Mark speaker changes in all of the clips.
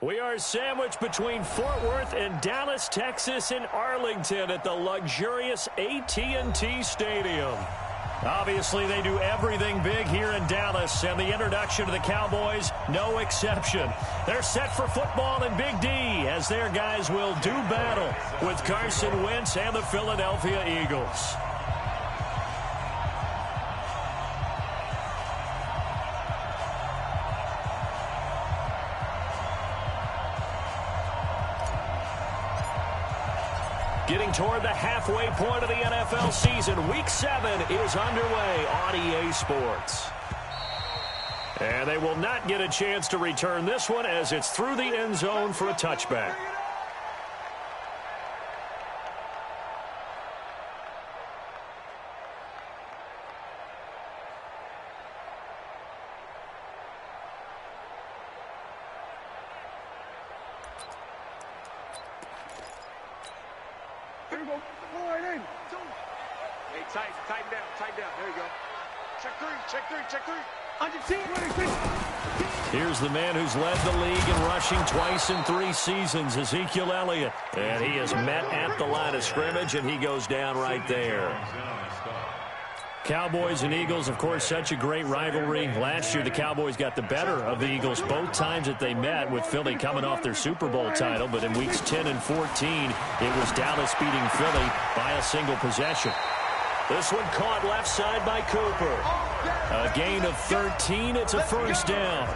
Speaker 1: We are sandwiched between Fort Worth and Dallas, Texas, and Arlington at the luxurious AT&T Stadium. Obviously, they do everything big here in Dallas, and the introduction to the Cowboys, no exception. They're set for football in Big D, as their guys will do battle with Carson Wentz and the Philadelphia Eagles. Getting toward the halfway point of the NFL season, Week 7 is underway on EA Sports. And they will not get a chance to return this one as it's through the end zone for a touchback. Here's the man who's led the league in rushing twice in 3 seasons, Ezekiel Elliott. And he is met at the line of scrimmage, and he goes down right there. Cowboys and Eagles, of course, such a great rivalry. Last year, the Cowboys got the better of the Eagles both times that they met, with Philly coming off their Super Bowl title. But in weeks 10 and 14, it was Dallas beating Philly by a single possession. This one caught left side by Cooper. A gain of 13. It's a first down.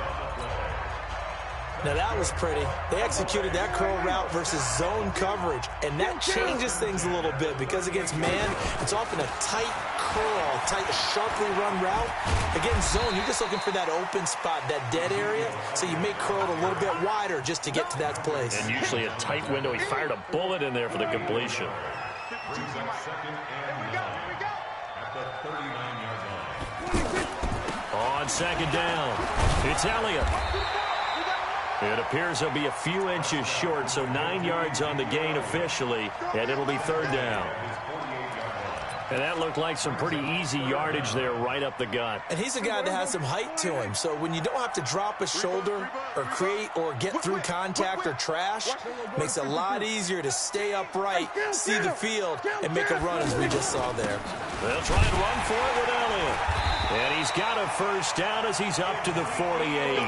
Speaker 2: Now that was pretty. They executed that curl route versus zone coverage, and that changes things a little bit because against man, it's often a tight curl, tight, sharply run route. Against zone, you're just looking for that open spot, that dead area, so you may curl it a little bit wider just to get to that place.
Speaker 1: And usually a tight window. He fired a bullet in there for the completion. On second down, it's Elliott. It appears he'll be a few inches short, so 9 yards on the gain officially, and it'll be third down. And that looked like some pretty easy yardage there right up the gut.
Speaker 2: And he's a guy that has some height to him, so when you don't have to drop a shoulder or create or get through contact or trash, makes it a lot easier to stay upright, see the field, and make a run as we just saw there.
Speaker 1: They'll try and run for it with Elliott. And he's got a first down as he's up to the 48.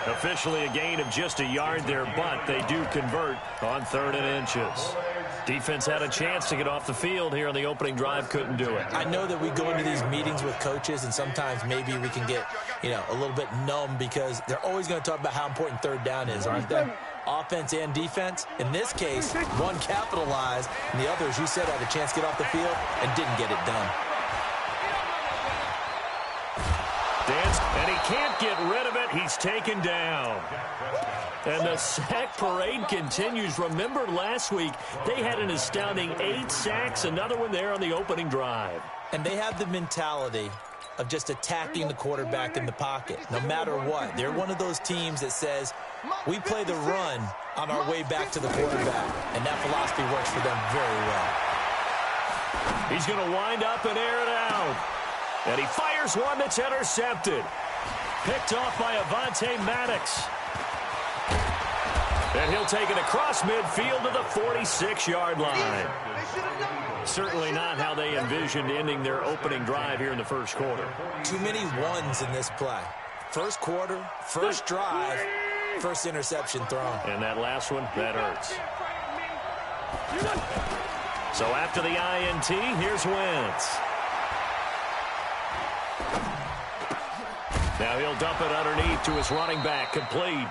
Speaker 1: Officially a gain of just a yard there, but they do convert on 3rd and inches. Defense had a chance to get off the field here on the opening drive, couldn't do it.
Speaker 2: I know that we go into these meetings with coaches, and sometimes maybe we can get, a little bit numb because they're always going to talk about how important third down is, aren't they? Offense and defense. In this case, one capitalized, and the other, as you said, had a chance to get off the field and didn't get it done.
Speaker 1: And he can't get rid of it. He's taken down. And the sack parade continues. Remember last week, they had an astounding 8 sacks, another one there on the opening drive.
Speaker 2: And they have the mentality of just attacking the quarterback in the pocket, no matter what. They're one of those teams that says, we play the run on our way back to the quarterback. And that philosophy works for them very well.
Speaker 1: He's going to wind up and air it out. And he fires one that's intercepted. Picked off by Avonte Maddox. And he'll take it across midfield to the 46-yard line. Certainly not how they envisioned ending their opening drive here in the first quarter.
Speaker 2: Too many ones in this play. First quarter, first drive, first interception thrown.
Speaker 1: And that last one, that hurts. So after the INT, here's Wentz. Now he'll dump it underneath to his running back, complete.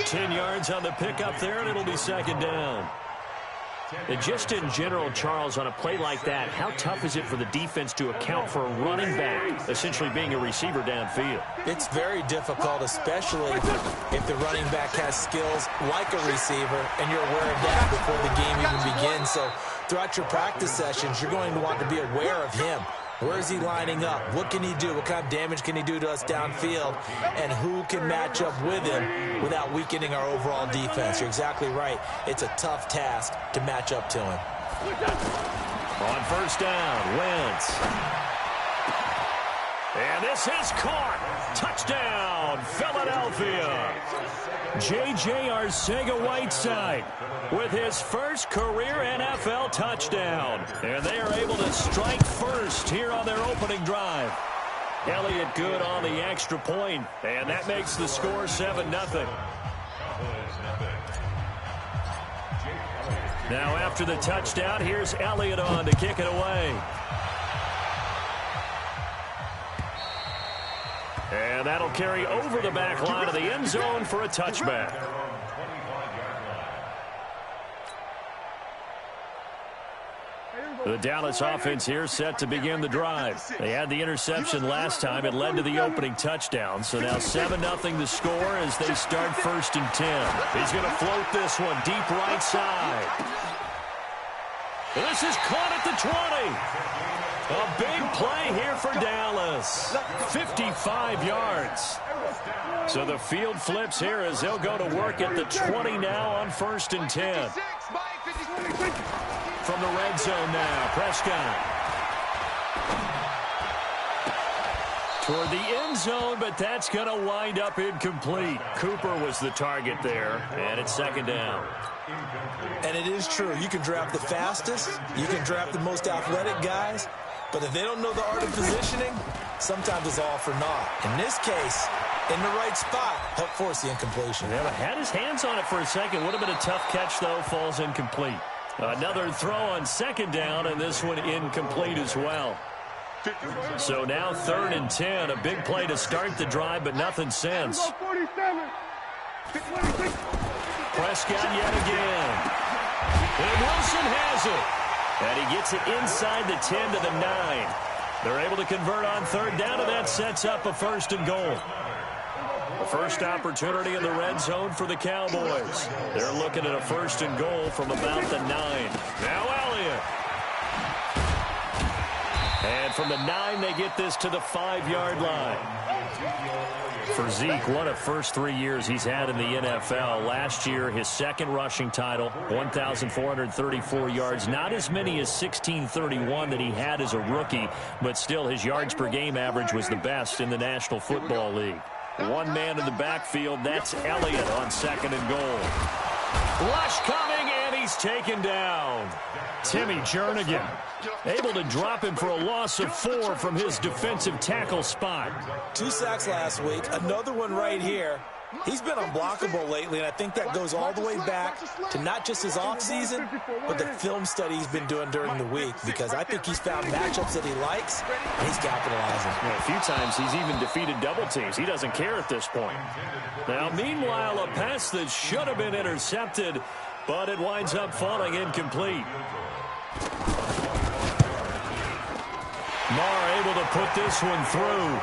Speaker 1: 10 yards on the pickup there, and it'll be second down. And just in general, Charles, on a play like that, how tough is it for the defense to account for a running back essentially being a receiver downfield?
Speaker 2: It's very difficult, especially if the running back has skills like a receiver, and you're aware of that before the game even begins. So throughout your practice sessions, you're going to want to be aware of him. Where is he lining up? What can he do? What kind of damage can he do to us downfield? And who can match up with him without weakening our overall defense? You're exactly right. It's a tough task to match up to him.
Speaker 1: On first down, Wentz. And this is caught. Touchdown, Philadelphia. J.J. Arcega-Whiteside with his first career NFL touchdown. And they are able to strike first here on their opening drive. Elliott good on the extra point, and that makes the score 7-0. Now after the touchdown, here's Elliott on to kick it away. And that'll carry over the back line of the end zone for a touchback. The Dallas offense here set to begin the drive. They had the interception last time. It led to the opening touchdown. So now 7-0 the score as they start 1st and 10. He's going to float this one deep right side. This is caught at the 20. A big play here for Dallas. 55 yards. So the field flips here as they'll go to work at the 20 now on 1st and 10. From the red zone now, Prescott. Toward the end zone, but that's going to wind up incomplete. Cooper was the target there, and it's 2nd down.
Speaker 2: And it is true. You can draft the fastest. You can draft the most athletic guys. But if they don't know the art of positioning, sometimes it's all for naught. In this case, in the right spot, helped force the incompletion.
Speaker 1: Yeah, had his hands on it for a second. Would have been a tough catch, though. Falls incomplete. Another throw on 2nd down, and this one incomplete as well. So now 3rd and 10. A big play to start the drive, but nothing since. Prescott yet again. And Wilson has it. And he gets it inside the 10 to the 9. They're able to convert on 3rd down, and that sets up a 1st and goal. The first opportunity in the red zone for the Cowboys. They're looking at a 1st and goal from about the 9. Now Elliott. And from the 9, they get this to the 5-yard line. For Zeke, what a first 3 years he's had in the NFL. Last year, his 2nd rushing title, 1,434 yards. Not as many as 1,631 that he had as a rookie, but still his yards per game average was the best in the National Football League. One man in the backfield, that's Elliott on 2nd and goal. Rush coming, and he's taken down. Timmy Jernigan able to drop him for a loss of 4 from his defensive tackle spot.
Speaker 2: 2 sacks last week, another one right here. He's been unblockable lately, and I think that goes all the way back to not just his offseason, but the film study he's been doing during the week, because I think he's found matchups that he likes, and he's capitalizing.
Speaker 1: Yeah, a few times he's even defeated double teams. He doesn't care at this point. Now, meanwhile, a pass that should have been intercepted, but it winds up falling incomplete. Marr able to put this one through.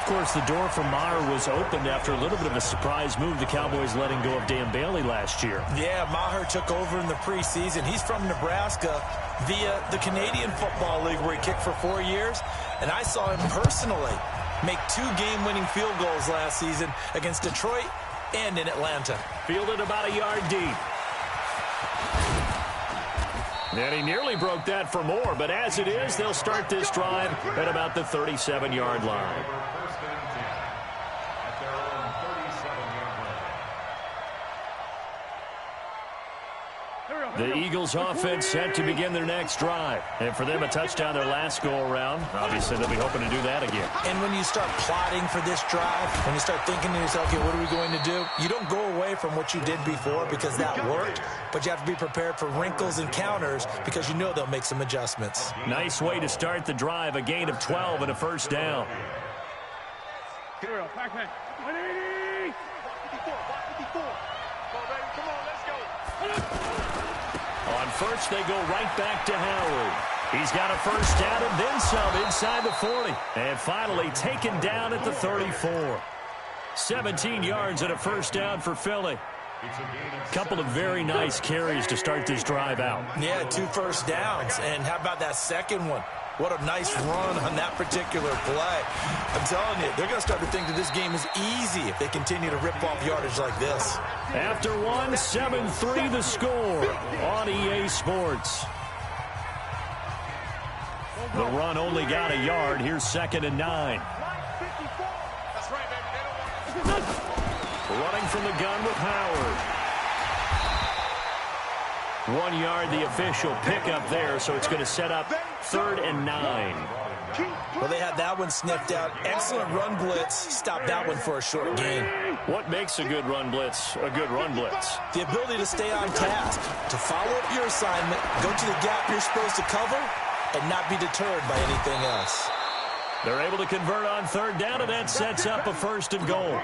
Speaker 1: Of course, the door for Maher was opened after a little bit of a surprise move. The Cowboys letting go of Dan Bailey last year.
Speaker 2: Yeah, Maher took over in the preseason. He's from Nebraska via the Canadian Football League, where he kicked for 4 years. And I saw him personally make 2 game-winning field goals last season against Detroit and in Atlanta.
Speaker 1: Fielded about a yard deep. And he nearly broke that for more, but as it is, they'll start this drive at about the 37-yard line. The Eagles offense set to begin their next drive. And for them, a touchdown their last go-around. Obviously, they'll be hoping to do that again.
Speaker 2: And when you start plotting for this drive, when you start thinking to yourself, okay, what are we going to do? You don't go away from what you did before because that worked, but you have to be prepared for wrinkles and counters because you know they'll make some adjustments.
Speaker 1: Nice way to start the drive, a gain of 12 and a first down. On first, they go right back to Howard. He's got a first down and then some inside the 40. And finally taken down at the 34. 17 yards and a first down for Philly. Couple of very nice carries to start this drive out.
Speaker 2: Yeah, 2 first downs. And how about that second one? What a nice run on that particular play. I'm telling you, they're going to start to think that this game is easy if they continue to rip off yardage like this.
Speaker 1: After one, 7-3 the score on EA Sports. The run only got a yard. Here's 2nd and 9. Running from the gun with Howard. 1 yard, the official pickup there, so it's going to set up 3rd and 9.
Speaker 2: Well, they had that one sniffed out. Excellent run blitz. Stop that one for a short gain.
Speaker 1: What makes a good run blitz a good run blitz?
Speaker 2: The ability to stay on task, to follow up your assignment, go to the gap you're supposed to cover, and not be deterred by anything else.
Speaker 1: They're able to convert on 3rd down, and that sets up a 1st and goal.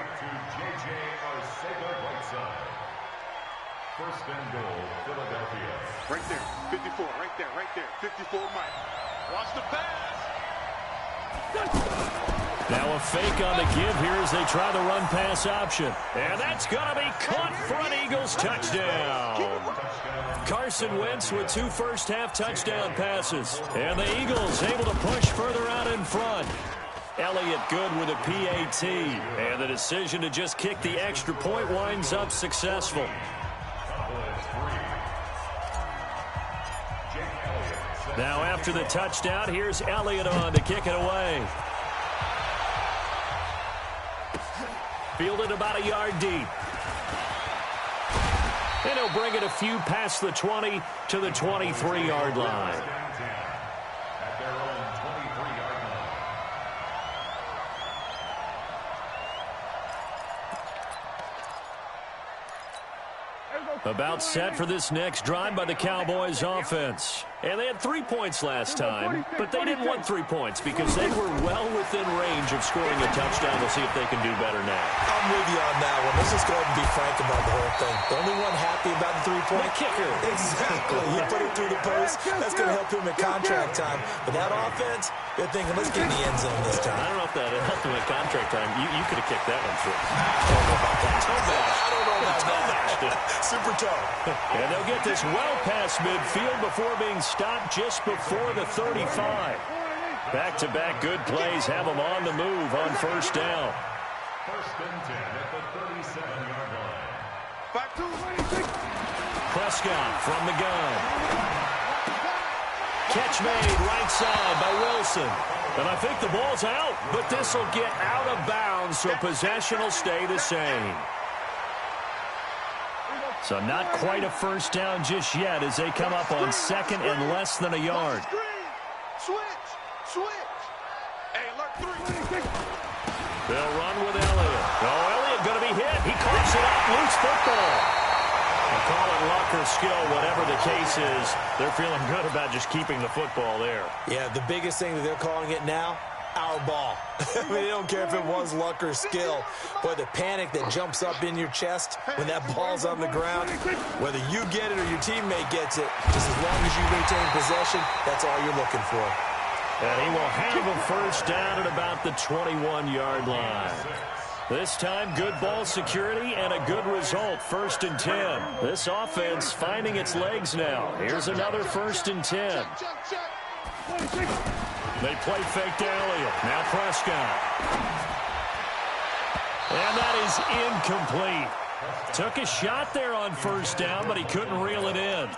Speaker 3: 1st and goal, Philadelphia. Right there, 54, right there, 54 Mike. Watch the pass.
Speaker 1: Now a fake on the give here as they try the run-pass option. And that's going to be caught for an Eagles touchdown. Carson Wentz with 2 first-half touchdown passes. And the Eagles able to push further out in front. Elliott good with a PAT. And the decision to just kick the extra point winds up successful. Now after the touchdown, here's Elliott on to kick it away. Fielded about a yard deep. And he'll bring it a few past the 20 to the 23-yard line. About set for this next drive by the Cowboys offense. And they had 3 points last time, but they didn't want 3 points because they were well within range of scoring a touchdown. We'll see if they can do better now.
Speaker 2: I'm with you on that one. Let's just go ahead and be frank about the whole thing. The only one happy about the 3-point
Speaker 1: kicker.
Speaker 2: Exactly. He put it through the post. That's going to help him in contract time. But that offense, they're thinking, let's get in the end zone this time.
Speaker 1: I don't know if that helped him in contract time. You could have kicked that one through.
Speaker 2: I don't know about that. I don't know about that. Super toe.
Speaker 1: And they'll get this well past midfield before being stopped just before the 35. Back-to-back good plays have them on the move on 1st down.
Speaker 3: 1st and 10 at the 37-yard line.
Speaker 1: Prescott from the gun. Catch made right side by Wilson. And I think the ball's out, but this will get out of bounds, so possession will stay the same. So not quite a 1st down just yet as they come up on 2nd and less than a yard.
Speaker 3: Switch. Hey, alert 3.
Speaker 1: They'll run with Elliott. Oh, Elliott going to be hit. He coughs it up. Loose football. They call it luck or skill, whatever the case is. They're feeling good about just keeping the football there.
Speaker 2: Yeah, the biggest thing that they're calling it now, our ball. I mean, they don't care if it was luck or skill. Boy, the panic that jumps up in your chest when that ball's on the ground, whether you get it or your teammate gets it, just as long as you retain possession, that's all you're looking for.
Speaker 1: And he will have a 1st down at about the 21-yard line. This time, good ball security and a good result, 1st and 10. This offense finding its legs now. Here's another 1st and 10. They play fake to Elliott. Now Prescott. And that is incomplete. Took a shot there on 1st down, but he couldn't reel it in.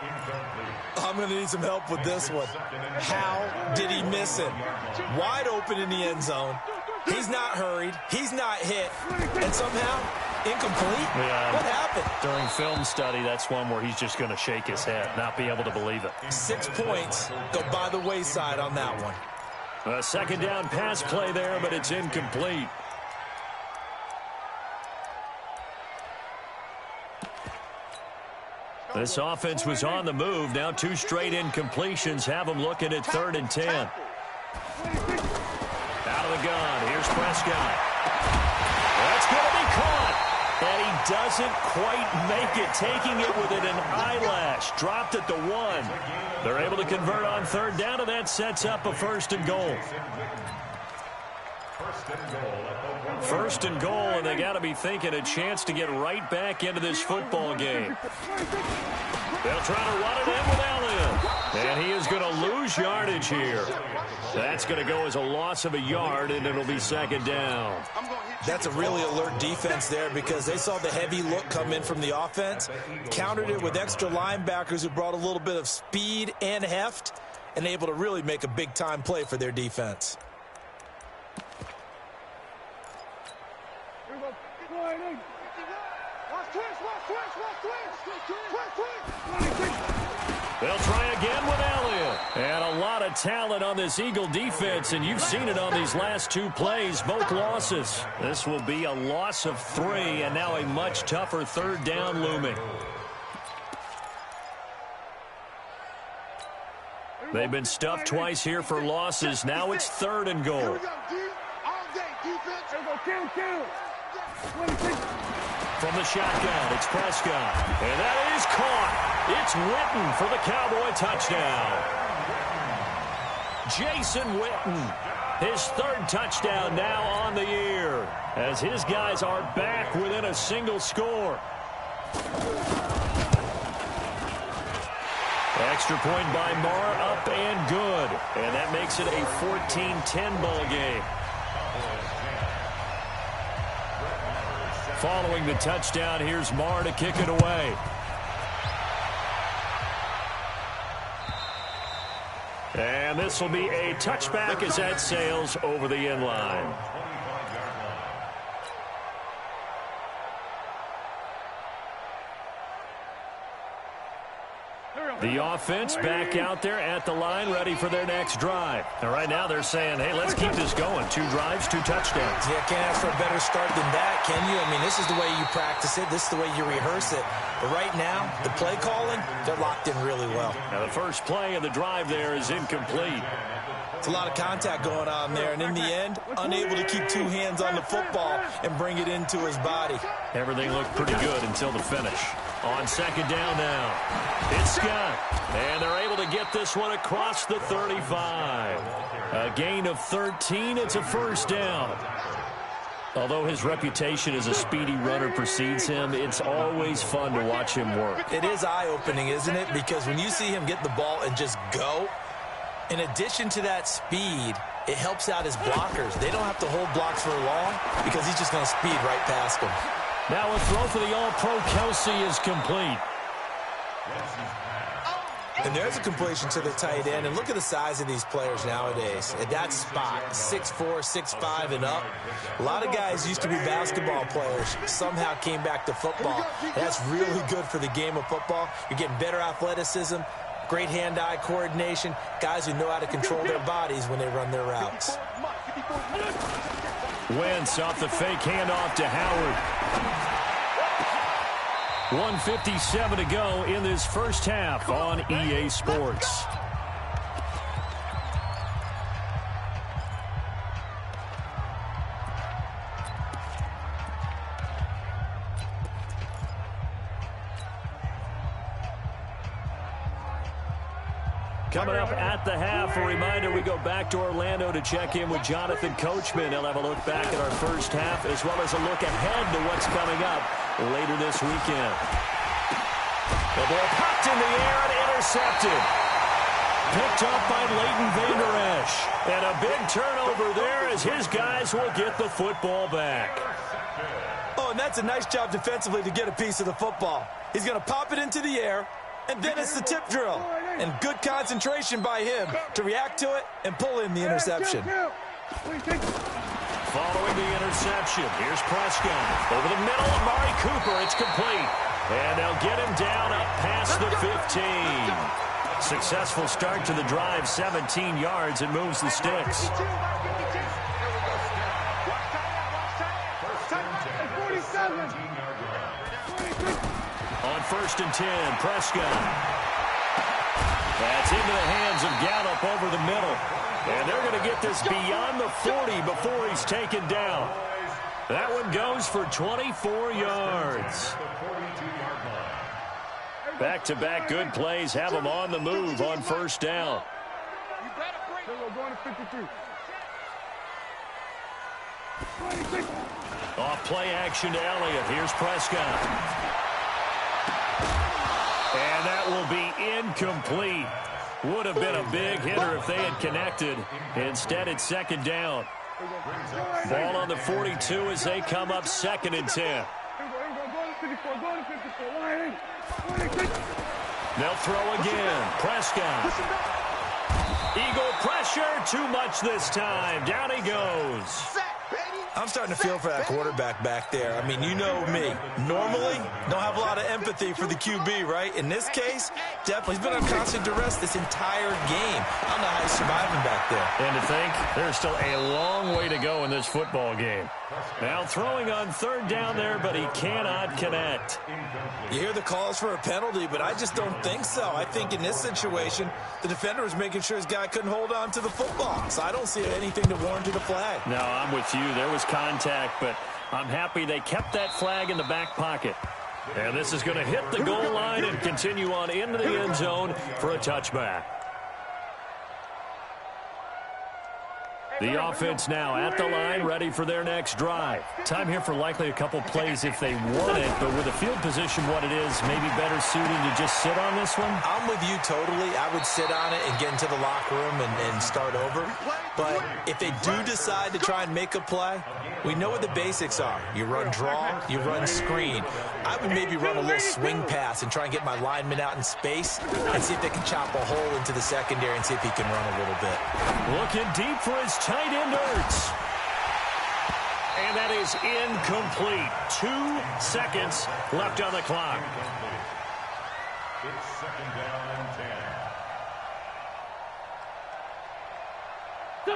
Speaker 2: I'm going to need some help with this one. How did he miss it? Wide open in the end zone. He's not hurried. He's not hit. And somehow, incomplete?
Speaker 1: Yeah.
Speaker 2: What happened?
Speaker 1: During film study, that's one where he's just going to shake his head, not be able to believe it.
Speaker 2: 6 points go by the wayside on that one.
Speaker 1: A 2nd down pass play there, but it's incomplete. This offense was on the move. Now 2 straight incompletions have them looking at 3rd and 10. Out of the gun. Here's Prescott. That's going to be caught. And he doesn't quite make it, taking it within an eyelash. Dropped at the 1. They're able to convert on 3rd down, and that sets up a 1st and goal. 1st and goal, and they got to be thinking a chance to get right back into this football game. They'll try to run it in with Elliott. And he is going to lose yardage here. That's going to go as a loss of a yard, and it'll be 2nd down.
Speaker 2: That's a really alert defense there because they saw the heavy look come in from the offense, countered it with extra linebackers who brought a little bit of speed and heft, and able to really make a big-time play for their defense.
Speaker 1: They'll try again with Elliott. And a lot of talent on this Eagle defense, and you've seen it on these last two plays, both losses. This will be a loss of 3, and now a much tougher third down looming. They've been stuffed twice here for losses. Now it's 3rd and goal. From the shotgun, it's Prescott. And that is caught. It's Witten for the Cowboy touchdown. Jason Witten, his 3rd touchdown now on the year, as his guys are back within a single score. Extra point by Marr, up and good. And that makes it a 14-10 ball game. Following the touchdown, here's Marr to kick it away. And this will be a touchback as that sails over the end line. The offense back out there at the line, ready for their next drive. And right now they're saying, hey, let's keep this going. 2 drives, 2 touchdowns.
Speaker 2: Yeah, can't ask for a better start than that, can you? I mean, this is the way you practice it. This is the way you rehearse it. But right now, the play calling, they're locked in really well.
Speaker 1: Now the first play of the drive there is incomplete.
Speaker 2: It's a lot of contact going on there, and in the end, unable to keep 2 hands on the football and bring it into his body.
Speaker 1: Everything looked pretty good until the finish. On 2nd down now, it's Scott, and they're able to get this one across the 35. A gain of 13, it's a 1st down. Although his reputation as a speedy runner precedes him, it's always fun to watch him work.
Speaker 2: It is eye-opening, isn't it? Because when you see him get the ball and just go, in addition to that speed, it helps out his blockers. They don't have to hold blocks for long because he's just going to speed right past them.
Speaker 1: Now a throw for the All-Pro Kelsey is complete.
Speaker 2: And there's a completion to the tight end. And look at the size of these players nowadays. At that spot, 6'4", 6'5", and up. A lot of guys used to be basketball players, somehow came back to football. That's really good for the game of football. You're getting better athleticism, great hand-eye coordination, guys who know how to control their bodies when they run their routes.
Speaker 1: Wentz off the fake handoff to Howard. 1:57 to go in this first half on EA Sports. Coming up at the half, a reminder, we go back to Orlando to check in with Jonathan Coachman. He'll have a look back at our first half as well as a look ahead to what's coming up later this weekend. The ball popped in the air and intercepted. Picked up by Leighton Vander Esch. And a big turnover there as his guys will get the football back.
Speaker 2: Oh, and that's a nice job defensively to get a piece of the football. He's going to pop it into the air, and then it's the tip drill. And good concentration by him to react to it and pull in the interception.
Speaker 1: Following the interception, here's Prescott. Over the middle, Amari Cooper, it's complete. And they'll get him down up past the 15. Successful start to the drive, 17 yards, and moves the sticks. On 1st and 10, Prescott. That's into the hands of Gallup over the middle. And they're going to get this beyond the 40 before he's taken down. That one goes for 24 yards. Back-to-back good plays have him on the move on 1st down. Off play action to Elliott. Here's Prescott. And that will be incomplete. Would have been a big hitter if they had connected. Instead, it's 2nd down. Ball on the 42 as they come up 2nd and 10. They'll throw again. Prescott. Eagle pressure, too much this time. Down he goes.
Speaker 2: I'm starting to feel for that quarterback back there. I mean, you know me. Normally, don't have a lot of empathy for the QB, right? In this case, definitely. He's been on constant duress this entire game. I don't know how he's surviving back there.
Speaker 1: And to think, there's still a long way to go in this football game. Now throwing on third down there, but he cannot connect.
Speaker 2: You hear the calls for a penalty, but I just don't think so. I think in this situation, the defender was making sure his guy couldn't hold on to the football. So I don't see anything to warrant a flag.
Speaker 1: No, I'm with you. There was contact, but I'm happy they kept that flag in the back pocket. And this is going to hit the goal line and continue on into the end zone for a touchback. The offense now at the line, ready for their next drive. Time here for likely a couple plays if they want it, but with the field position what it is, maybe better suited to just sit on this one?
Speaker 2: I'm with you totally. I would sit on it and get into the locker room and start over. But if they do decide to try and make a play, we know what the basics are. You run draw, you run screen. I would maybe run a little swing pass and try and get my lineman out in space and see if they can chop a hole into the secondary and see if he can run a little bit.
Speaker 1: Looking deep for his tight end, Ertz. And that is incomplete. 2 seconds left on the clock.
Speaker 3: It's second down and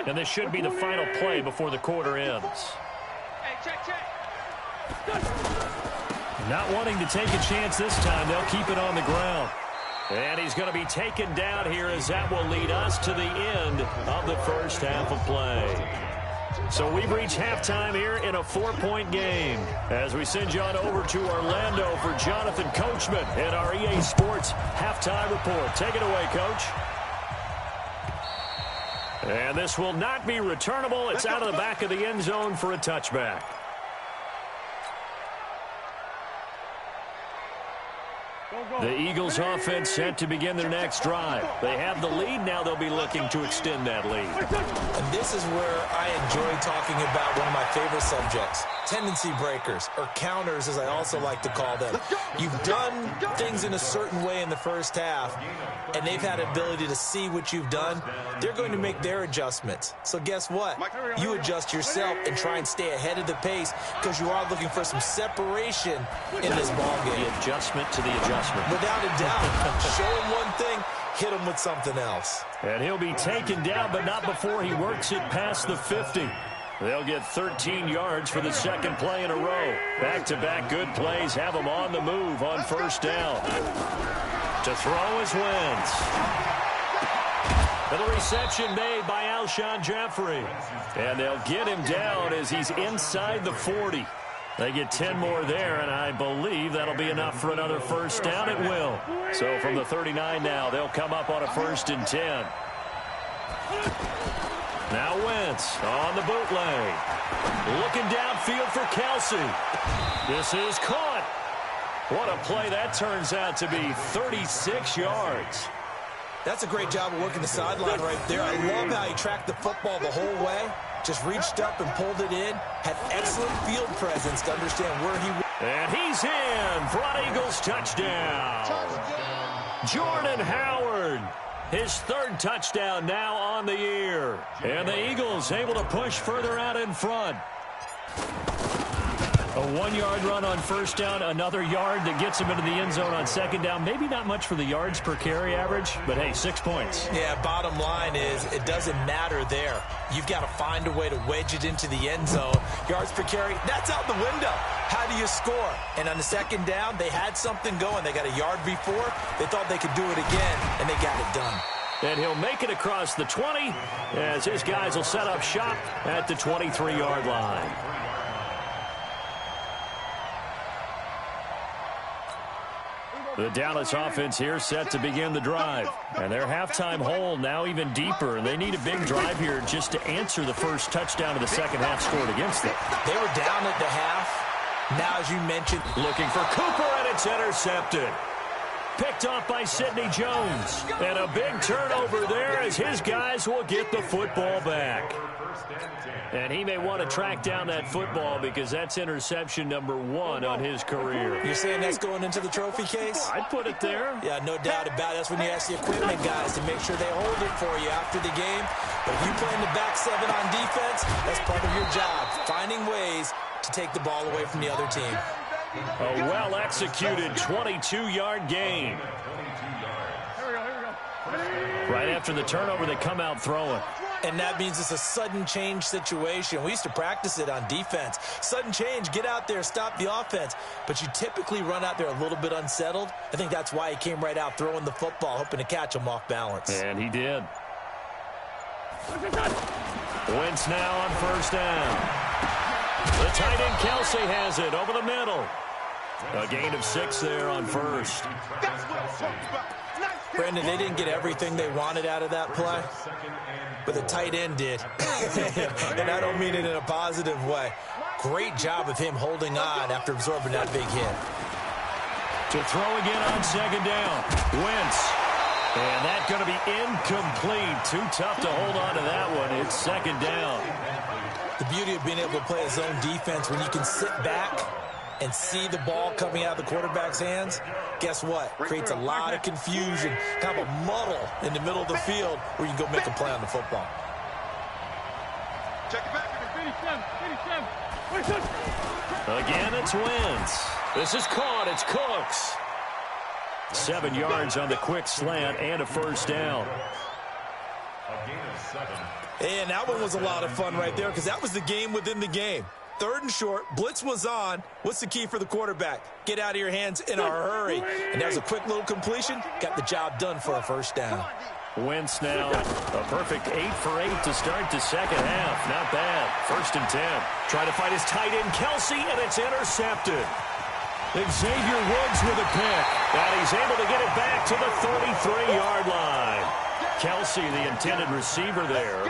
Speaker 3: 10.
Speaker 1: And this should be the final play before the quarter ends. Not wanting to take a chance this time, they'll keep it on the ground. And he's going to be taken down here as that will lead us to the end of the first half of play. So we've reached halftime here in a 4-point game as we send you on over to Orlando for Jonathan Coachman in our EA Sports Halftime Report. Take it away, Coach. And this will not be returnable. It's out of the back of the end zone for a touchback. The Eagles offense set to begin their next drive. They have the lead. Now they'll be looking to extend that lead.
Speaker 2: And this is where I enjoy talking about one of my favorite subjects, tendency breakers, or counters as I also like to call them. You've done things in a certain way in the first half, and they've had the ability to see what you've done. They're going to make their adjustments. So guess what? You adjust yourself and try and stay ahead of the pace because you are looking for some separation in this ballgame.
Speaker 1: The adjustment to the adjustment.
Speaker 2: Without a doubt. Show him one thing, hit him with something else.
Speaker 1: And he'll be taken down, but not before he works it past the 50. They'll get 13 yards for the second play in a row. Back-to-back good plays have them on the move on first down. To throw is Wentz. And the reception made by Alshon Jeffrey. And they'll get him down as he's inside the 40. They get 10 more there, and I believe that'll be enough for another first down. It will. So from the 39 now, they'll come up on a 1st and 10. Now Wentz on the bootleg. Looking downfield for Kelsey. This is caught. What a play that turns out to be. 36 yards.
Speaker 2: That's a great job of working the sideline right there. I love how he tracked the football the whole way. Just reached up and pulled it in. Had excellent field presence to understand where he was.
Speaker 1: And he's in for an Eagles touchdown. Jordan Howard. His 3rd touchdown now on the year. And the Eagles able to push further out in front. A 1-yard run on first down, another yard that gets him into the end zone on second down. Maybe not much for the yards per carry average, but hey, 6 points.
Speaker 2: Yeah, bottom line is it doesn't matter there. You've got to find a way to wedge it into the end zone. Yards per carry, that's out the window. How do you score? And on the second down, they had something going. They got a yard before. They thought they could do it again, and they got it done.
Speaker 1: And he'll make it across the 20 as his guys will set up shop at the 23-yard line. The Dallas offense here set to begin the drive. And their halftime hole now even deeper. And they need a big drive here just to answer the first touchdown of the second half scored against them.
Speaker 2: They were down at the half. Now, as you mentioned,
Speaker 1: looking for Cooper, and it's intercepted. Picked off by Sidney Jones. And a big turnover there as his guys will get the football back. And he may want to track down that football because that's interception number 1 on his career.
Speaker 2: You're saying that's going into the trophy case?
Speaker 1: I'd put it there.
Speaker 2: Yeah, no doubt about it. That's when you ask the equipment guys to make sure they hold it for you after the game. But if you play in the back 7 on defense, that's part of your job, finding ways to take the ball away from the other team.
Speaker 1: A well-executed 22-yard gain. Right after the turnover, they come out throwing.
Speaker 2: And that means it's a sudden change situation. We used to practice it on defense. Sudden change, get out there, stop the offense. But you typically run out there a little bit unsettled. I think that's why he came right out throwing the football, hoping to catch him off balance.
Speaker 1: And he did. Wentz now on first down. The tight end Kelsey has it over the middle. A gain of 6 there on first.
Speaker 2: Brandon, they didn't get everything they wanted out of that play, but the tight end did. And I don't mean it in a positive way. Great job of him holding on after absorbing that big hit.
Speaker 1: To throw again on second down. Wentz. And that's going to be incomplete. Too tough to hold on to that one. It's second down.
Speaker 2: The beauty of being able to play a zone defense when you can sit back and see the ball coming out of the quarterback's hands, guess what? Creates a lot of confusion, kind of a muddle in the middle of the field where you can go make a play on the football.
Speaker 3: Check it back.
Speaker 1: Again, it's Wentz. This is caught. It's Cooks. 7 yards on the quick slant and a first down.
Speaker 2: And that one was a lot of fun right there because that was the game within the game. 3rd and short, blitz was on. What's the key for the quarterback? Get out of your hands in a hurry. And that was a quick little completion. Got the job done for a first down.
Speaker 1: Wentz now a perfect 8 for 8 to start the second half. Not bad. 1st and 10. Trying to find his tight end Kelsey, and it's intercepted. Xavier Woods with a pick. And he's able to get it back to the 33-yard line. Kelsey, the intended receiver there.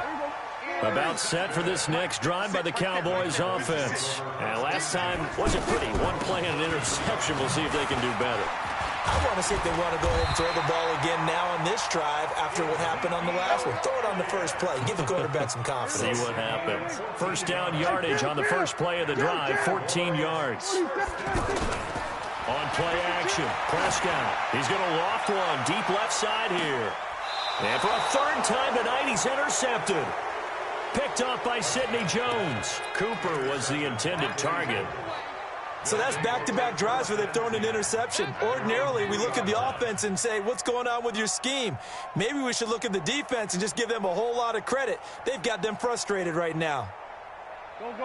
Speaker 1: About set for this next drive by the Cowboys offense. And last time wasn't pretty. 1 play and an interception. We'll see if they can do better.
Speaker 2: I want to see if they want to go ahead and throw the ball again now on this drive after what happened on the last one. Throw it on the first play. Give the quarterback some confidence.
Speaker 1: See what happens. First down yardage on the first play of the drive. 14 yards. On play action. Prescott. He's going to loft one. Deep left side here. And for a 3rd time tonight, he's intercepted. Picked off by Sidney Jones. Cooper was the intended target.
Speaker 2: So that's back-to-back drives where they've thrown an interception. Ordinarily, we look at the offense and say, what's going on with your scheme? Maybe we should look at the defense and just give them a whole lot of credit. They've got them frustrated right now.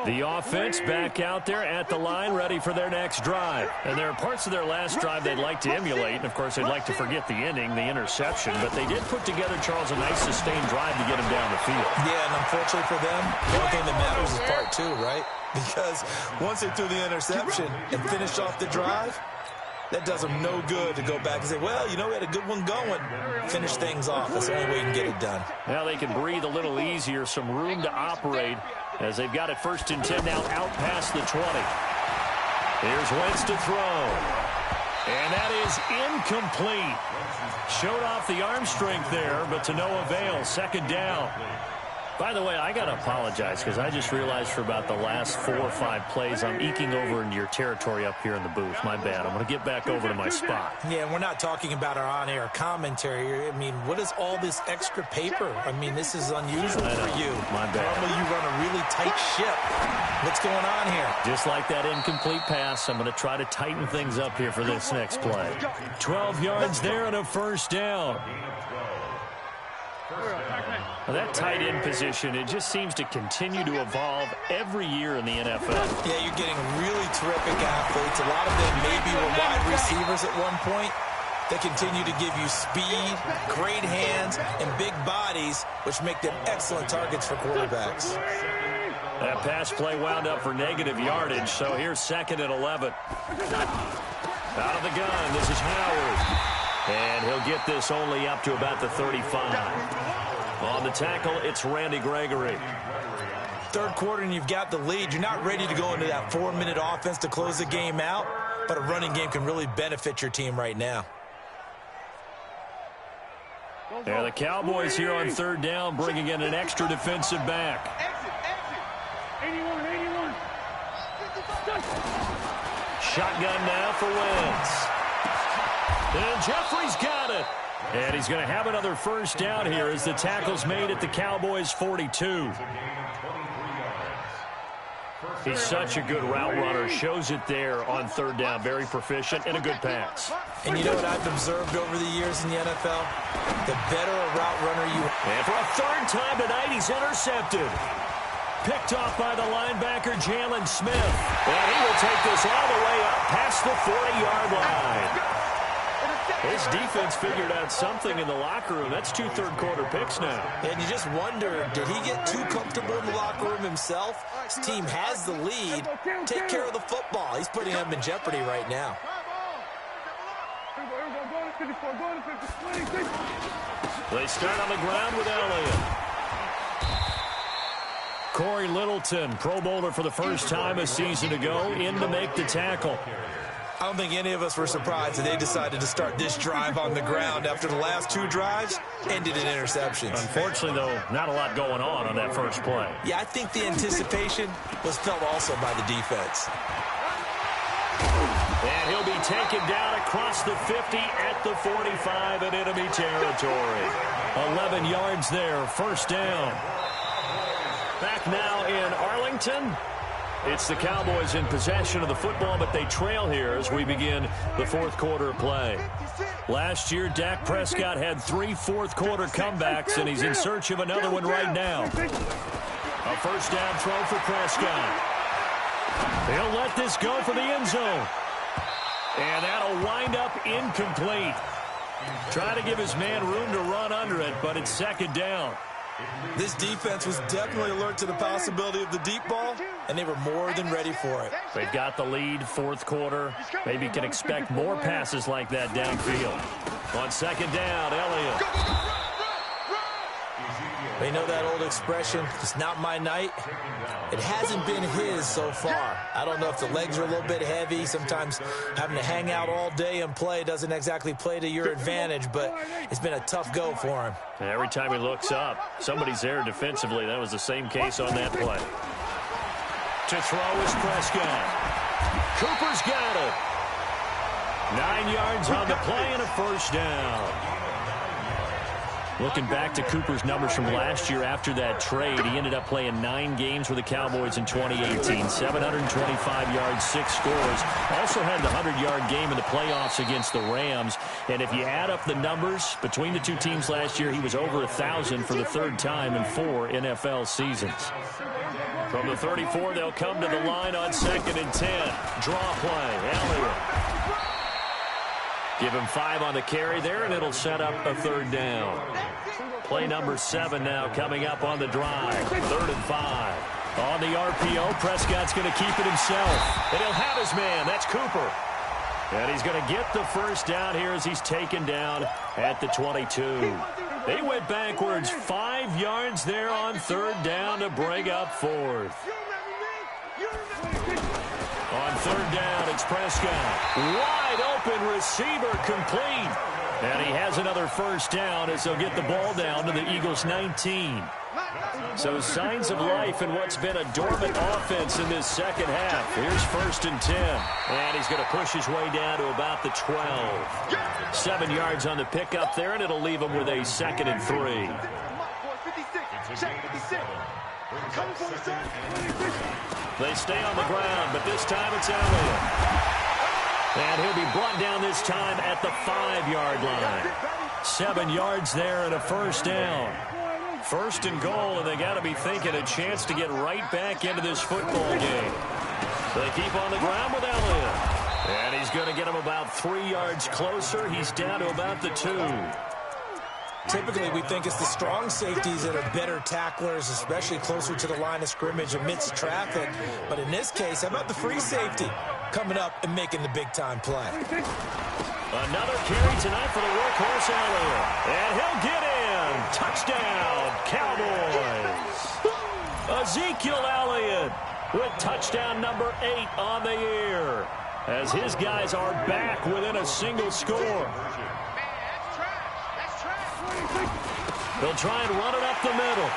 Speaker 1: The offense back out there at the line, ready for their next drive. And there are parts of their last drive they'd like to emulate. And, of course, they'd like to forget the inning, the interception. But they did put together, Charles, a nice sustained drive to get him down the field.
Speaker 2: Yeah, and unfortunately for them, the only thing that matters is part 2, right? Because once they threw the interception and finished off the drive, that does them no good to go back and say, well, you know, we had a good one going. Finish things off. That's the only way you can get it done.
Speaker 1: Now they can breathe a little easier, some room to operate as they've got it 1st and 10 now out past the 20. Here's Wentz to throw. And that is incomplete. Showed off the arm strength there, but to no avail. 2nd down. By the way, I got to apologize because I just realized for about the last 4 or 5 plays, I'm eking over into your territory up here in the booth. My bad. I'm going to get back over to my spot.
Speaker 2: Yeah, we're not talking about our on-air commentary. I mean, what is all this extra paper? I mean, this is unusual for you.
Speaker 1: My bad.
Speaker 2: Normally you run a really tight ship. What's going on here?
Speaker 1: Just like that incomplete pass, I'm going to try to tighten things up here for this next play. 12 yards there and a first down. Well, that tight end position, it just seems to continue to evolve every year in the NFL.
Speaker 2: Yeah, you're getting really terrific athletes. A lot of them maybe were wide receivers at one point. They continue to give you speed, great hands, and big bodies, which make them excellent targets for quarterbacks.
Speaker 1: That pass play wound up for negative yardage, so here's 2nd and 11. Out of the gun, this is Howard. And he'll get this only up to about the 35. On the tackle, it's Randy Gregory.
Speaker 2: 3rd quarter and you've got the lead. You're not ready to go into that 4-minute offense to close the game out, but a running game can really benefit your team right now.
Speaker 1: And the Cowboys here on third down bringing in an extra defensive back.
Speaker 4: 81.
Speaker 1: Shotgun now for Wentz. And Jeffrey's got it. And he's going to have another first down here as the tackle's made at the Cowboys' 42. He's such a good route runner. Shows it there on third down. Very proficient and a good pass.
Speaker 2: And you know what I've observed over the years in the NFL? The better a route runner you are.
Speaker 1: And for a third time tonight, he's intercepted. Picked off by the linebacker, Jalen Smith. And he will take this all the way up past the 40-yard line. His defense figured out something in the locker room. That's 2 third-quarter picks now.
Speaker 2: And you just wonder, did he get too comfortable in the locker room himself? His team has the lead. Take care of the football. He's putting them in jeopardy right now.
Speaker 1: They start on the ground with Elliott. Corey Littleton, Pro Bowler for the first time a season ago, in to make the tackle.
Speaker 2: I don't think any of us were surprised that they decided to start this drive on the ground after the last 2 drives ended in interceptions.
Speaker 1: Unfortunately, though, not a lot going on that first play.
Speaker 2: Yeah, I think the anticipation was felt also by the defense.
Speaker 1: And he'll be taken down across the 50 at the 45 in enemy territory. 11 yards there, first down. Back now in Arlington. It's the Cowboys in possession of the football, but they trail here as we begin the fourth quarter play. Last year, Dak Prescott had 3 fourth-quarter comebacks, and he's in search of another one right now. A first down throw for Prescott. He'll let this go for the end zone. And that'll wind up incomplete. Trying to give his man room to run under it, but it's second down.
Speaker 2: This defense was definitely alert to the possibility of the deep ball, and they were more than ready for it.
Speaker 1: They've got the lead, fourth quarter. Maybe can expect more passes like that downfield. On second down, Elliott.
Speaker 2: They know that old expression, it's not my night. It hasn't been his so far. I don't know if the legs are a little bit heavy. Sometimes having to hang out all day and play doesn't exactly play to your advantage, but it's been a tough go for him.
Speaker 1: And every time he looks up, somebody's there defensively. That was the same case on that play. To throw is Prescott. Cooper's got it. 9 yards on the play and a first down. Looking back to Cooper's numbers from last year after that trade, he ended up playing 9 games with the Cowboys in 2018. 725 yards, 6 scores. Also had the 100-yard game in the playoffs against the Rams. And if you add up the numbers between the two teams last year, he was over 1,000 for the third time in 4 NFL seasons. From the 34, they'll come to the line on 2nd and 10. Draw play, Elliott. Give him 5 on the carry there, and it'll set up a third down. Play number 7 now coming up on the drive. 3rd and 5. On the RPO, Prescott's going to keep it himself. And he'll have his man. That's Cooper. And he's going to get the first down here as he's taken down at the 22. They went backwards 5 yards there on 3rd down to bring up 4th. On 3rd down, it's Prescott. Wide open receiver complete. And he has another first down as they'll get the ball down to the Eagles' 19. So signs of life in what's been a dormant offense in this second half. Here's 1st and 10. And he's going to push his way down to about the 12. 7 yards on the pickup there, and it'll leave him with a 2nd and 3. They stay on the ground, but this time it's Elliott. And he'll be brought down this time at the 5-yard line. 7 yards there and a first down. 1st and goal, and they got to be thinking a chance to get right back into this football game. They keep on the ground with Elliott. And he's going to get him about 3 yards closer. He's down to about the 2.
Speaker 2: Typically, we think it's the strong safeties that are better tacklers, especially closer to the line of scrimmage amidst traffic. But in this case, how about the free safety coming up and making the big-time play?
Speaker 1: Another carry tonight for the workhorse Elliott. And he'll get in. Touchdown, Cowboys. Ezekiel Elliott with touchdown number 8 on the year, as his guys are back within a single score. He'll try and run it up the middle.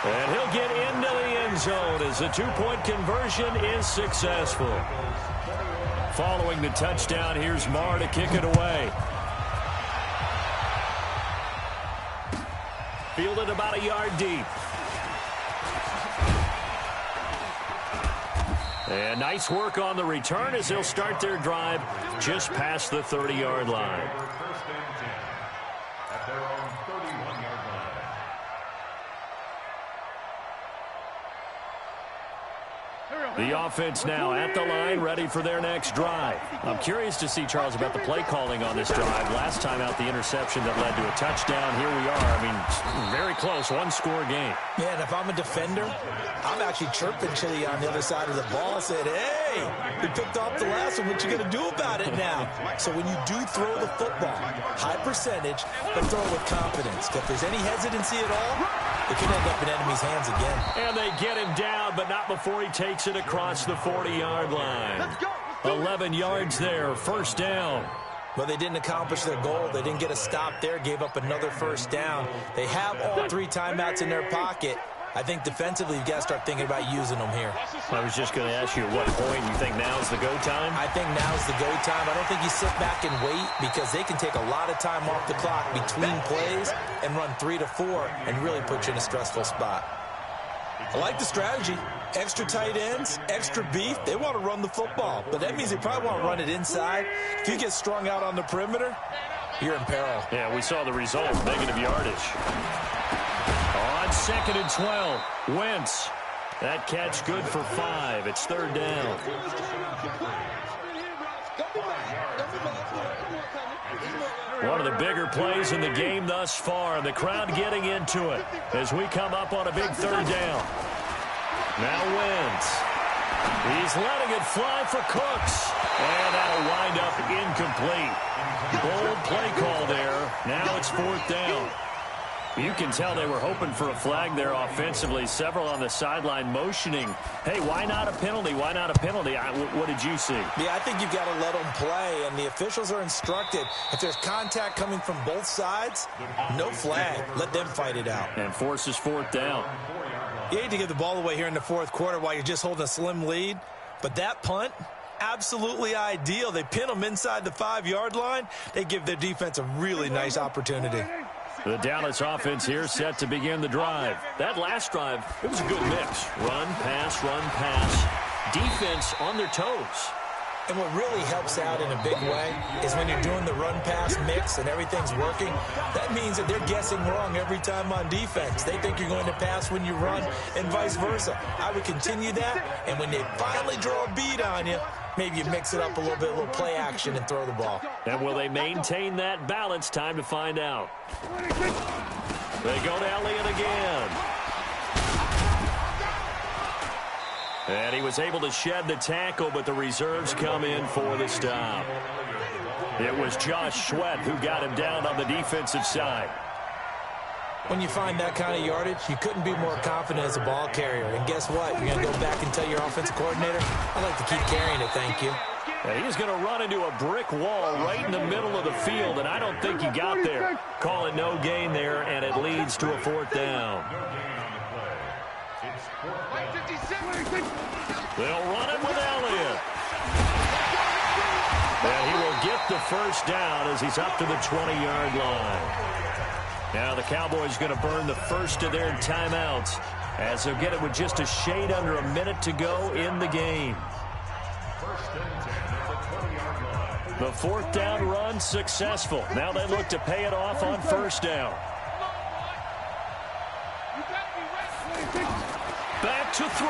Speaker 1: And he'll get into the end zone as the two-point conversion is successful. Following the touchdown, here's Marr to kick it away. Fielded about a yard deep. And nice work on the return as they'll start their drive just past the 30-yard line. The offense now at the line, ready for their next drive. I'm curious to see, Charles, about the play calling on this drive. Last time out, the interception that led to a touchdown. Here we are. I mean, very close, one-score game.
Speaker 2: Yeah, and if I'm a defender, I'm actually chirping Chili on the other side of the ball, saying, hey, we picked off the last one. What you going to do about it now? So when you do throw the football, high percentage, but throw it with confidence. If there's any hesitancy at all, it could end up in enemy's hands again.
Speaker 1: And they get him down, but not before he takes it across the 40-yard line. 11 yards there, first down.
Speaker 2: Well, they didn't accomplish their goal. They didn't get a stop there, gave up another first down. They have all 3 timeouts in their pocket. I think defensively, you've got to start thinking about using them here.
Speaker 1: I was just going to ask you at what point you think now's the go time?
Speaker 2: I think now's the go time. I don't think you sit back and wait because they can take a lot of time off the clock between plays and run 3 to 4 and really put you in a stressful spot. I like the strategy. Extra tight ends, extra beef. They want to run the football, but that means they probably want to run it inside. If you get strung out on the perimeter, you're in peril.
Speaker 1: Yeah, we saw the result, negative yardage. On 2nd and 12, Wentz. That catch good for 5. It's 3rd down. One of the bigger plays in the game thus far. The crowd getting into it as we come up on a big 3rd down. Now Wentz. He's letting it fly for Cooks. And that'll wind up incomplete. Bold play call there. Now it's 4th down. You can tell they were hoping for a flag there offensively. Several on the sideline motioning. Hey, why not a penalty? Why not a penalty? What did you see?
Speaker 2: Yeah, I think you've got to let them play, and the officials are instructed. If there's contact coming from both sides, no flag. Let them fight it out.
Speaker 1: And forces 4th down.
Speaker 2: You hate to give the ball away here in the 4th quarter while you're just holding a slim lead, but that punt, absolutely ideal. They pin them inside the 5-yard line. They give their defense a really nice opportunity.
Speaker 1: The Dallas offense here set to begin the drive. That last drive, it was a good mix. Run, pass, defense on their toes.
Speaker 2: And what really helps out in a big way is when you're doing the run-pass mix and everything's working, that means that they're guessing wrong every time on defense. They think you're going to pass when you run and vice versa. I would continue that, and when they finally draw a beat on you, maybe you mix it up a little bit, a little play action, and throw the ball.
Speaker 1: And will they maintain that balance? Time to find out. They go to Elliott again. And he was able to shed the tackle, but the reserves come in for the stop. It was Josh Sweat who got him down on the defensive side.
Speaker 2: When you find that kind of yardage, you couldn't be more confident as a ball carrier. And guess what? You're going to go back and tell your offensive coordinator, I'd like to keep carrying it, thank you.
Speaker 1: And he's going to run into a brick wall right in the middle of the field, and I don't think he got there. Call it no gain there, and it leads to a 4th down. They'll run it with Elliott. And he will get the first down as he's up to the 20-yard line. Now the Cowboys going to burn the first of their timeouts as they'll get it with just a shade under a minute to go in the game. The 4th down run successful. Now they look to pay it off on 1st down. Back to throw.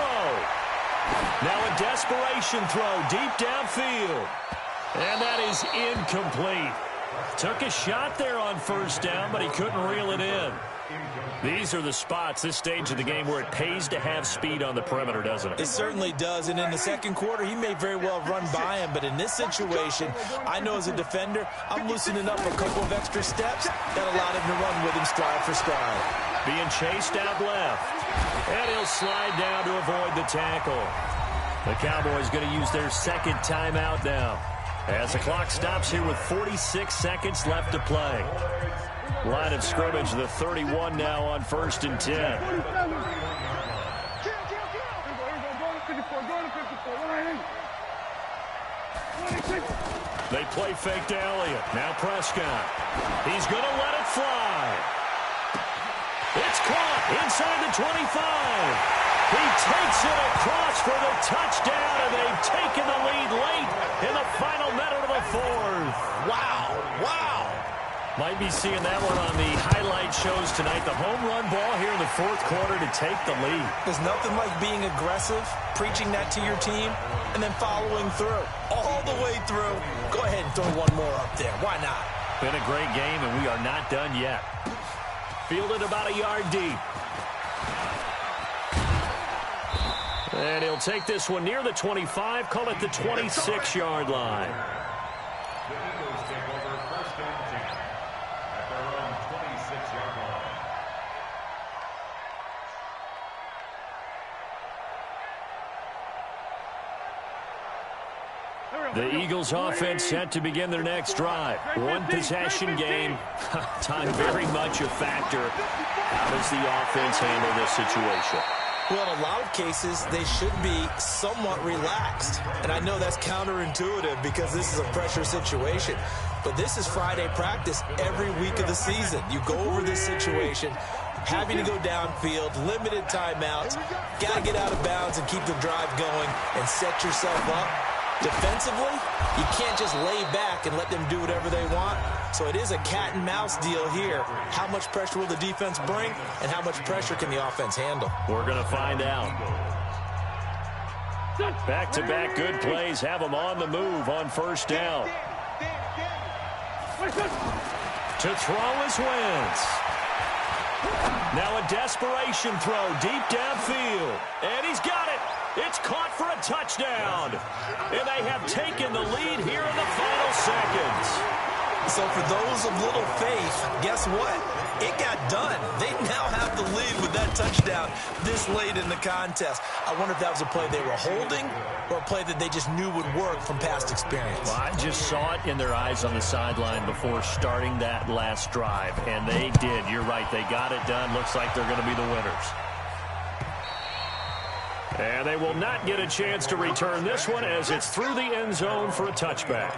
Speaker 1: Now a desperation throw deep downfield. And that is incomplete. Took a shot there on 1st down, but he couldn't reel it in. These are the spots, this stage of the game, where it pays to have speed on the perimeter, doesn't it?
Speaker 2: It certainly does, and in the 2nd quarter, he may very well run by him, but in this situation, I know as a defender, I'm loosening up a couple of extra steps that allowed him to run with him stride for stride.
Speaker 1: Being chased out left, and he'll slide down to avoid the tackle. The Cowboys going to use their 2nd timeout now, as the clock stops here with 46 seconds left to play. Line of scrimmage, the 31 now on 1st and 10. They play fake to Elliott. Now Prescott. He's going to let it fly. It's caught inside the 25. He takes it across for the touchdown, and they've taken the lead late in the final minute of the 4th.
Speaker 2: Wow. Wow.
Speaker 1: Might be seeing that one on the highlight shows tonight. The home run ball here in the 4th quarter to take the lead.
Speaker 2: There's nothing like being aggressive, preaching that to your team, and then following through. All the way through. Go ahead and throw one more up there. Why not?
Speaker 1: Been a great game, and we are not done yet. Fielded about a yard deep. And he'll take this one near the 25, call it the 26-yard line.
Speaker 3: The Eagles take over 1st and 10 at their own 26-yard line.
Speaker 1: The Eagles offense set to begin their next drive. One possession game. Time very much a factor. How does the offense handle this situation?
Speaker 2: Well, in a lot of cases, they should be somewhat relaxed. And I know that's counterintuitive because this is a pressure situation. But this is Friday practice every week of the season. You go over this situation, having to go downfield, limited timeouts, got to get out of bounds and keep the drive going and set yourself up. Defensively, you can't just lay back and let them do whatever they want. So it is a cat and mouse deal here. How much pressure will the defense bring, and how much pressure can the offense handle?
Speaker 1: We're going to find out. Back-to-back good plays have them on the move on 1st down. To throw is Wentz. Now a desperation throw deep downfield. And he's got it. It's caught for a touchdown. And they have taken the lead here in the final seconds.
Speaker 2: So for those of little faith, guess what? It got done. They now have the lead with that touchdown this late in the contest. I wonder if that was a play they were holding or a play that they just knew would work from past experience.
Speaker 1: Well, I just saw it in their eyes on the sideline before starting that last drive, and they did. You're right. They got it done. Looks like they're going to be the winners. And they will not get a chance to return this one as it's through the end zone for a touchback.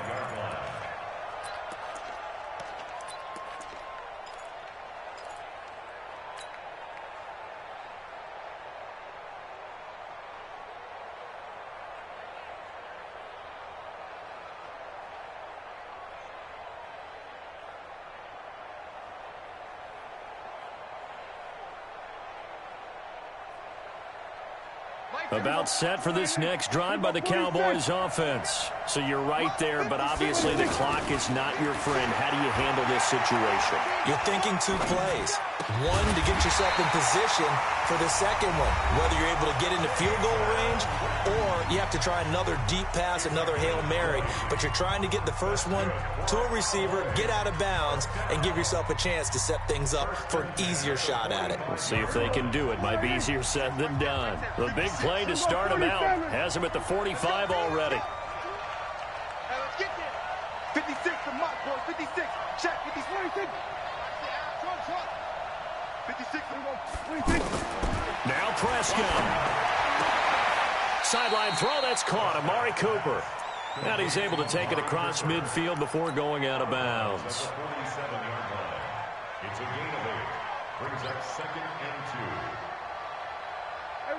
Speaker 1: About set for this next drive by the Cowboys offense. So you're right there, but obviously the clock is not your friend. How do you handle this situation?
Speaker 2: You're thinking 2 plays. One, to get yourself in position for the second one, whether you're able to get into field goal range or you have to try another deep pass, another Hail Mary, but you're trying to get the first one to a receiver, get out of bounds, and give yourself a chance to set things up for an easier shot at it.
Speaker 1: We'll see if they can do it. Might be easier said than done. The big play to start him out has him at the 45 already.
Speaker 3: Hey, let's get there. 56 for Mark, boy. 56. Check. 56. 56.
Speaker 1: Now Prescott. Sideline throw, that's caught. Amari Cooper. And he's able to take it across midfield before going out of bounds.
Speaker 3: It's a gain of 8. Brings up 2nd and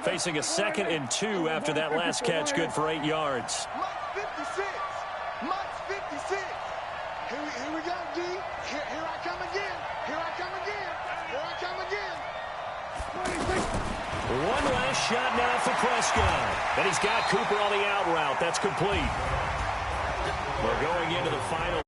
Speaker 3: 2.
Speaker 1: Facing a 2nd and 2 after that last catch, good for 8 yards.
Speaker 3: Mike 56. Mike 56. Here we go, D. Here I come again. Here I come again. Here I come again.
Speaker 1: One last shot now for Prescott. And he's got Cooper on the out route. That's complete. We're going into the final.